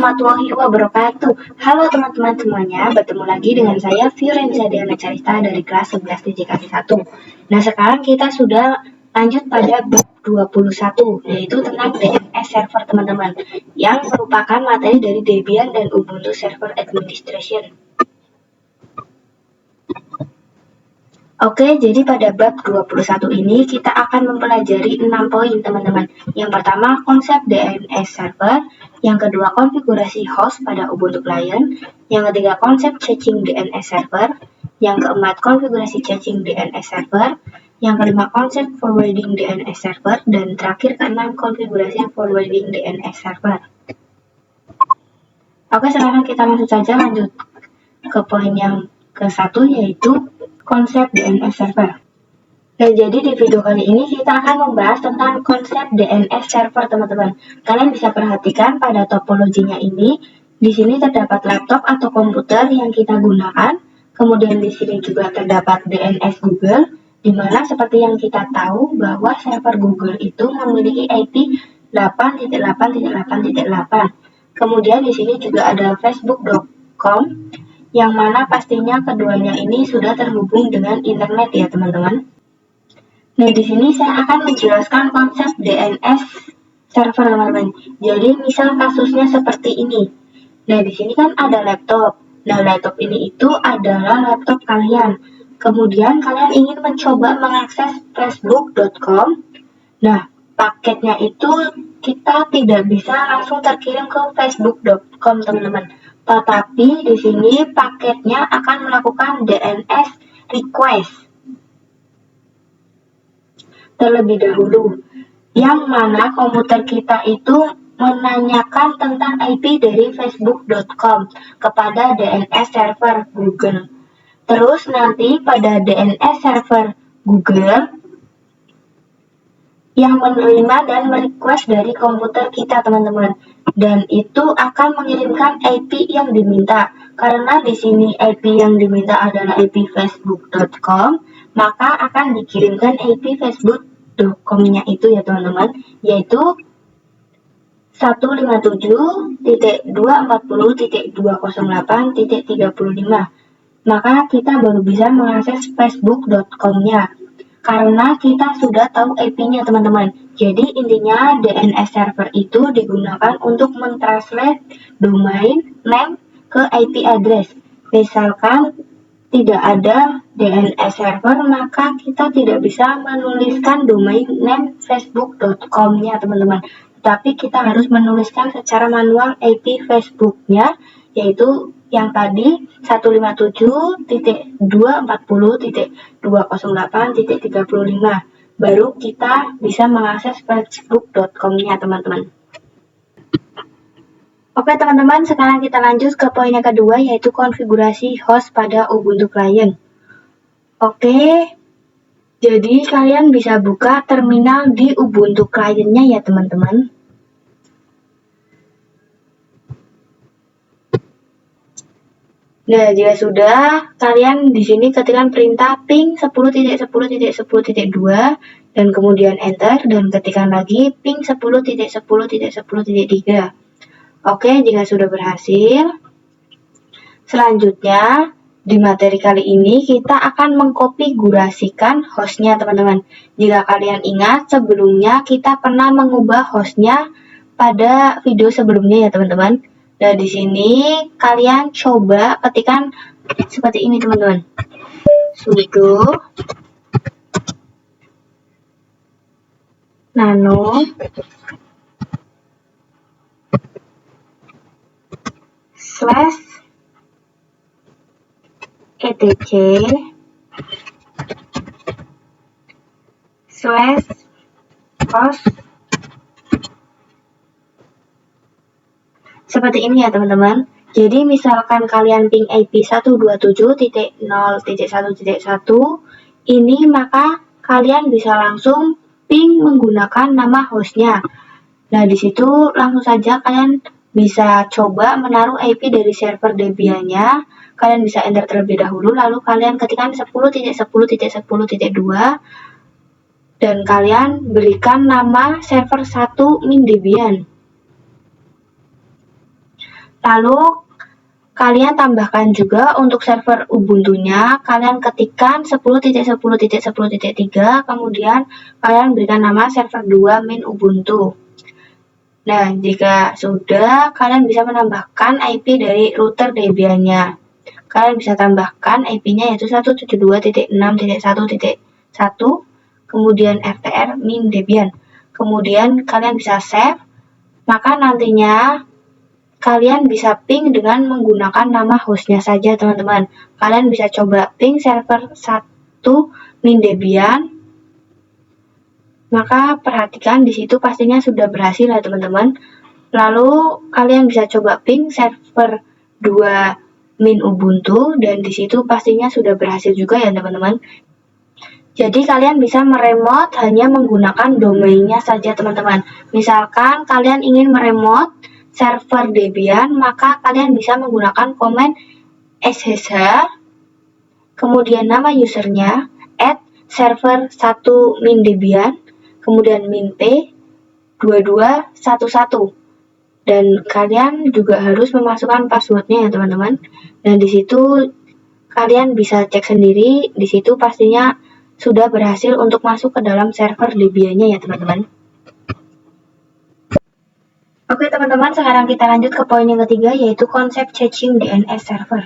warahmatullahi wabarakatuh. Halo teman-teman semuanya, bertemu lagi dengan saya Fiorenza Diana Carita dari kelas 11 DJKS 1. Nah, sekarang kita sudah lanjut pada bab 21, yaitu tentang DNS server teman-teman, yang merupakan materi dari Debian dan Ubuntu Server Administration. Oke, jadi pada bab 21 ini kita akan mempelajari 6 poin teman-teman. Yang pertama, konsep DNS server. Yang kedua, konfigurasi host pada Ubuntu Client. Yang ketiga, konsep caching DNS server. Yang keempat, konfigurasi caching DNS server. Yang kelima, konsep forwarding DNS server. Dan terakhir, keenam, konfigurasi forwarding DNS server. Oke, sekarang kita langsung saja lanjut ke poin yang ke-1, yaitu konsep DNS server. Nah, jadi di video kali ini kita akan membahas tentang konsep DNS server, teman-teman. Kalian bisa perhatikan pada topologinya ini. Di sini terdapat laptop atau komputer yang kita gunakan. Kemudian di sini juga terdapat DNS Google, di mana seperti yang kita tahu bahwa server Google itu memiliki IP 8.8.8.8. Kemudian di sini juga ada facebook.com, yang mana pastinya keduanya ini sudah terhubung dengan internet ya teman-teman. Nah, di sini saya akan menjelaskan konsep DNS server teman-teman. Jadi misal kasusnya seperti ini. Nah, di sini kan ada laptop. Nah, laptop ini itu adalah laptop kalian. Kemudian kalian ingin mencoba mengakses facebook.com. Nah, paketnya itu kita tidak bisa langsung terkirim ke facebook.com teman-teman. Tetapi di sini paketnya akan melakukan DNS request terlebih dahulu, yang mana komputer kita itu menanyakan tentang IP dari facebook.com kepada DNS server Google. Terus nanti pada DNS server Google yang menerima dan merequest dari komputer kita teman-teman, dan itu akan mengirimkan IP yang diminta. Karena di sini IP yang diminta adalah IP facebook.com, maka akan dikirimkan IP facebook.com-nya itu ya teman-teman, yaitu 157.240.208.35. maka kita baru bisa mengakses facebook.com-nya. Karena kita sudah tahu IP-nya teman-teman. Jadi intinya DNS server itu digunakan untuk mentranslate domain name ke IP address. Misalkan tidak ada DNS server, maka kita tidak bisa menuliskan domain name facebook.com-nya teman-teman. Tapi kita harus menuliskan secara manual IP Facebook-nya, yaitu yang tadi 157.240.208.35. Baru kita bisa mengakses facebook.com-nya teman-teman. Oke teman-teman, sekarang kita lanjut ke poin yang kedua, yaitu konfigurasi host pada Ubuntu Client. Oke, jadi kalian bisa buka terminal di Ubuntu Client-nya ya teman-teman. Nah, jika sudah, kalian di sini ketikkan perintah ping 10.10.10.2 dan kemudian enter, dan ketikkan lagi ping 10.10.10.3. Oke, jika sudah berhasil, selanjutnya di materi kali ini kita akan mengkonfigurasikan hostnya teman-teman. Jika kalian ingat, sebelumnya kita pernah mengubah hostnya pada video sebelumnya ya teman-teman. Nah, di sini kalian coba ketikkan seperti ini teman-teman. Sudo nano slash etc slash host. Seperti ini ya teman-teman. Jadi misalkan kalian ping IP 127.0.1.1 ini, maka kalian bisa langsung ping menggunakan nama hostnya. Nah, di situ langsung saja kalian bisa coba menaruh IP dari server Debian-nya. Kalian bisa enter terlebih dahulu, lalu kalian ketikkan 10.10.10.2 dan kalian berikan nama server 1 min Debian. Lalu kalian tambahkan juga untuk server Ubuntu-nya, kalian ketikkan 10.10.10.3, kemudian kalian berikan nama server 2 min Ubuntu. Nah, jika sudah, kalian bisa menambahkan IP dari router Debian-nya. Kalian bisa tambahkan IP-nya yaitu 172.6.1.1, kemudian RTR min Debian. Kemudian kalian bisa save, maka nantinya kalian bisa ping dengan menggunakan nama hostnya saja, teman-teman. Kalian bisa coba ping server 1 min Debian, maka perhatikan di situ pastinya sudah berhasil ya teman-teman. Lalu kalian bisa coba ping server 2 min Ubuntu, dan di situ pastinya sudah berhasil juga ya teman-teman. Jadi kalian bisa meremote hanya menggunakan domainnya saja teman-teman. Misalkan kalian ingin meremote server Debian, maka kalian bisa menggunakan komen /, kemudian nama usernya @server 1 min Debian, kemudian min p 2211, dan kalian juga harus memasukkan passwordnya ya teman-teman. Dan di situ kalian bisa cek sendiri, di situ pastinya sudah berhasil untuk masuk ke dalam server Debian-nya ya teman-teman. Oke teman-teman, sekarang kita lanjut ke poin yang ketiga, yaitu konsep caching DNS server.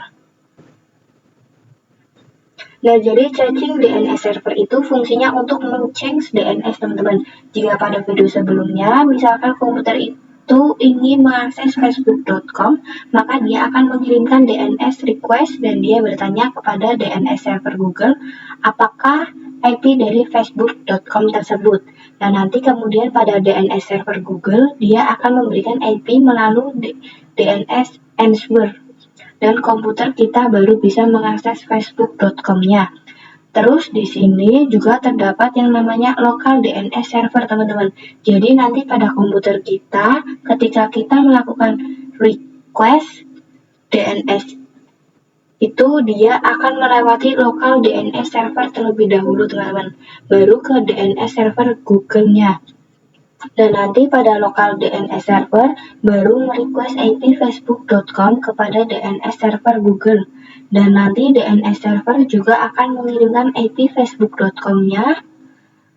Nah, jadi caching DNS server itu fungsinya untuk men-change DNS teman-teman. Jika pada video sebelumnya, misalkan komputer itu ingin mengakses facebook.com, maka dia akan mengirimkan DNS request dan dia bertanya kepada DNS server Google apakah IP dari facebook.com tersebut. Dan nanti kemudian pada DNS server Google, dia akan memberikan IP melalui DNS answer, dan komputer kita baru bisa mengakses facebook.com-nya. Terus di sini juga terdapat yang namanya local DNS server teman-teman. Jadi nanti pada komputer kita, ketika kita melakukan request DNS itu, dia akan melewati local DNS server terlebih dahulu teman-teman, baru ke DNS server Google-nya. Dan nanti pada local DNS server baru merequest IP facebook.com kepada DNS server Google. Dan nanti DNS server juga akan mengirimkan IP facebook.com-nya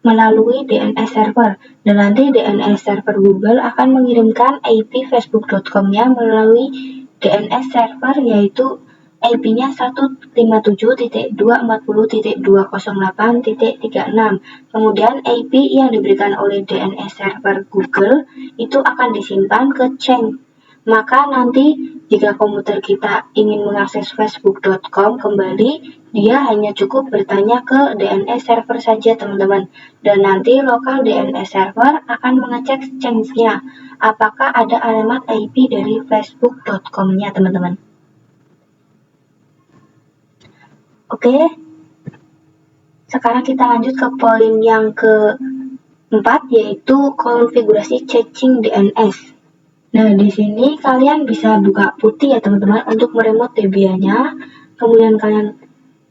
melalui DNS server. Dan nanti DNS server Google akan mengirimkan IP facebook.com-nya melalui DNS server, yaitu IP-nya 157.240.208.36. Kemudian IP yang diberikan oleh DNS server Google itu akan disimpan ke chain. Maka nanti jika komputer kita ingin mengakses facebook.com kembali, dia hanya cukup bertanya ke DNS server saja teman-teman. Dan nanti local DNS server akan mengecek chain-nya apakah ada alamat IP dari facebook.com-nya teman-teman. Oke, sekarang kita lanjut ke poin yang keempat, yaitu konfigurasi caching DNS. Nah, di sini kalian bisa buka putih ya teman-teman untuk meremote Debian-nya. Kemudian kalian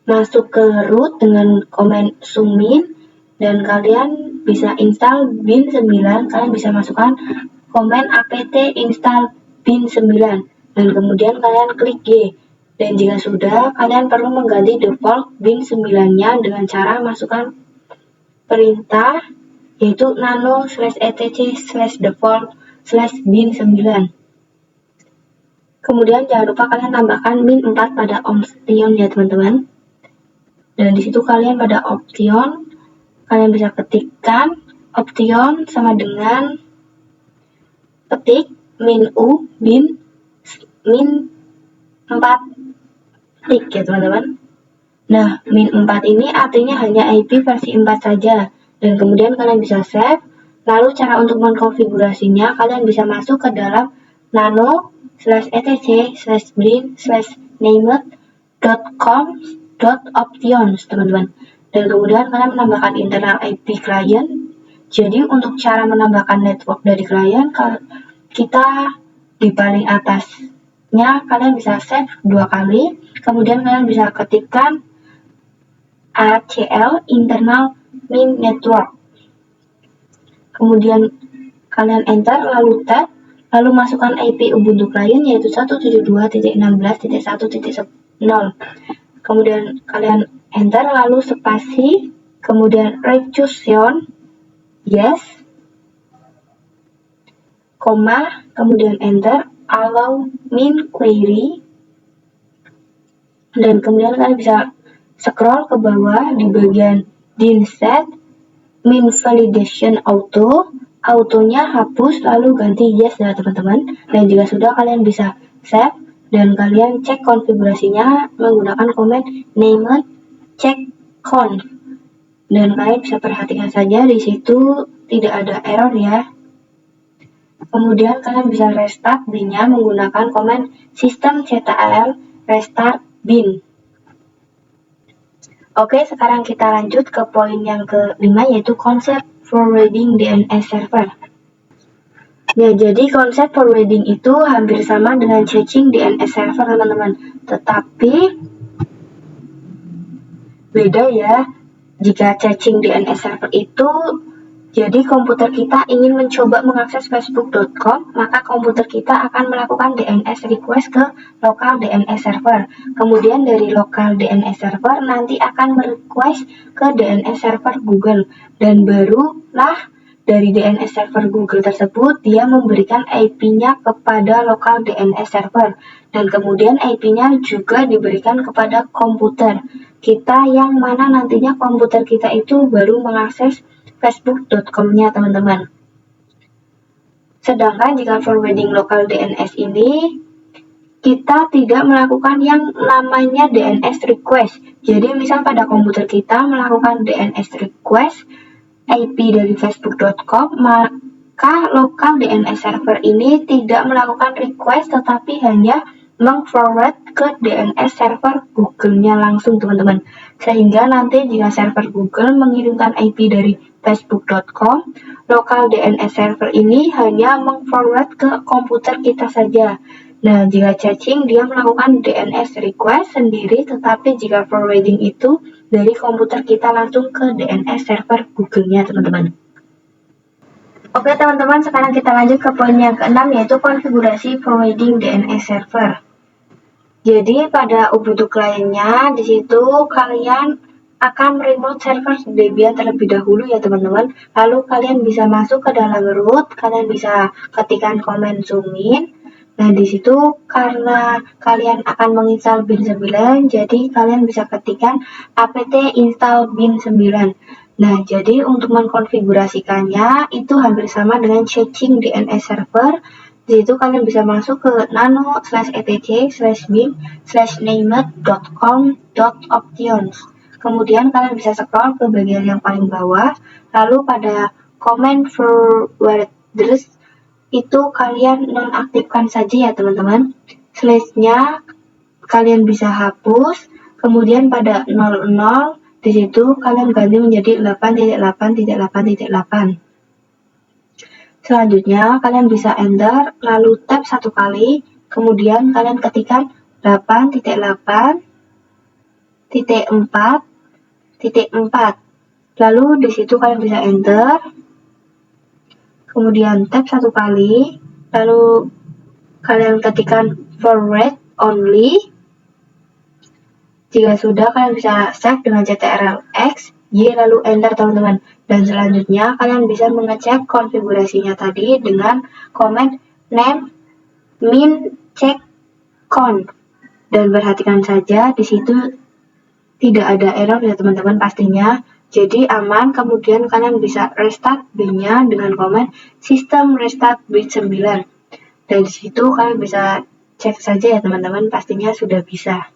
masuk ke root dengan komen sumin, dan kalian bisa install bin 9. Kalian bisa masukkan komen apt install bin 9, dan kemudian kalian klik G. Dan jika sudah, kalian perlu mengganti default bin 9-nya dengan cara masukkan perintah yaitu nano/etc/default/bin 9. Kemudian jangan lupa kalian tambahkan min 4 pada option ya teman-teman. Dan disitu kalian pada option, kalian bisa ketikkan option sama dengan ketik min u bin min 4 klik ya teman-teman. Nah, min 4 ini artinya hanya IP versi 4 saja. Dan kemudian kalian bisa save. Lalu cara untuk mengkonfigurasinya, kalian bisa masuk ke dalam nano/etc/bin/named.com.options teman-teman. Dan kemudian kalian menambahkan internal IP client. Jadi untuk cara menambahkan network dari klien, kita di paling atasnya kalian bisa save 2 kali. Kemudian kalian bisa ketikkan ACL internal min network. Kemudian kalian enter lalu tab. lalu masukkan IP Ubuntu client yaitu 172.16.1.0. Kemudian kalian enter, lalu spasi, kemudian recursion, yes, koma, kemudian enter, allow min query, dan kemudian kalian bisa scroll ke bawah di bagian set min validation autonya hapus lalu ganti yes ya teman-teman. Dan jika sudah, kalian bisa save dan kalian cek konfigurasinya menggunakan command named check conf, dan kalian bisa perhatikan saja di situ tidak ada error ya. Kemudian kalian bisa restart bin-nya menggunakan command systemctl restart bin. Oke, sekarang kita lanjut ke poin yang kelima, yaitu konsep forwarding DNS server. Ya, jadi konsep forwarding itu hampir sama dengan caching DNS server teman-teman, tetapi beda ya. Jika caching DNS server itu, jadi komputer kita ingin mencoba mengakses facebook.com, maka komputer kita akan melakukan DNS request ke lokal DNS server. Kemudian dari lokal DNS server nanti akan merequest ke DNS server Google, dan barulah dari DNS server Google tersebut dia memberikan IP-nya kepada lokal DNS server, dan kemudian IP-nya juga diberikan kepada komputer kita, yang mana nantinya komputer kita itu baru mengakses facebook.com-nya teman-teman. Sedangkan jika forwarding lokal DNS ini, kita tidak melakukan yang namanya DNS request. Jadi misal pada komputer kita melakukan DNS request IP dari facebook.com, maka lokal DNS server ini tidak melakukan request tetapi hanya meng-forward ke DNS server Google-nya langsung teman-teman. Sehingga nanti jika server Google mengirimkan IP dari facebook.com, lokal DNS server ini hanya meng-forward ke komputer kita saja. Nah, jika caching dia melakukan DNS request sendiri, tetapi jika forwarding itu dari komputer kita langsung ke DNS server Google-nya teman-teman. Oke teman-teman, sekarang kita lanjut ke poin yang keenam, yaitu konfigurasi forwarding DNS server. Jadi pada Ubuntu client-nya di situ kalian akan remote server Debian terlebih dahulu ya teman-teman. Lalu kalian bisa masuk ke dalam root, kalian bisa ketikkan command zoomin. Nah di situ karena kalian akan menginstal bin 9, jadi kalian bisa ketikkan apt install bin 9. Nah jadi untuk mengkonfigurasikannya itu hampir sama dengan caching DNS server. Di situ kalian bisa masuk ke nano/etc/bin/named.com.options. Kemudian kalian bisa scroll ke bagian yang paling bawah, lalu pada command forwarders itu kalian nonaktifkan saja ya teman-teman. Slash-nya kalian bisa hapus, kemudian pada 00 di situ kalian ganti menjadi 8.8.8.8. Selanjutnya kalian bisa enter, lalu tab satu kali, kemudian kalian ketikkan 8.8.4.4. Lalu di situ kalian bisa enter, kemudian tab satu kali, lalu kalian ketikkan forward only. Jika sudah, kalian bisa save dengan ctrl-x, y, lalu enter teman-teman. Dan selanjutnya kalian bisa mengecek konfigurasinya tadi dengan command name min check conf. Dan perhatikan saja di situ tidak ada error ya teman-teman pastinya. Jadi aman. Kemudian kalian bisa restart bin-nya dengan command system restart bin 9. Dan di situ kalian bisa cek saja ya teman-teman, pastinya sudah bisa.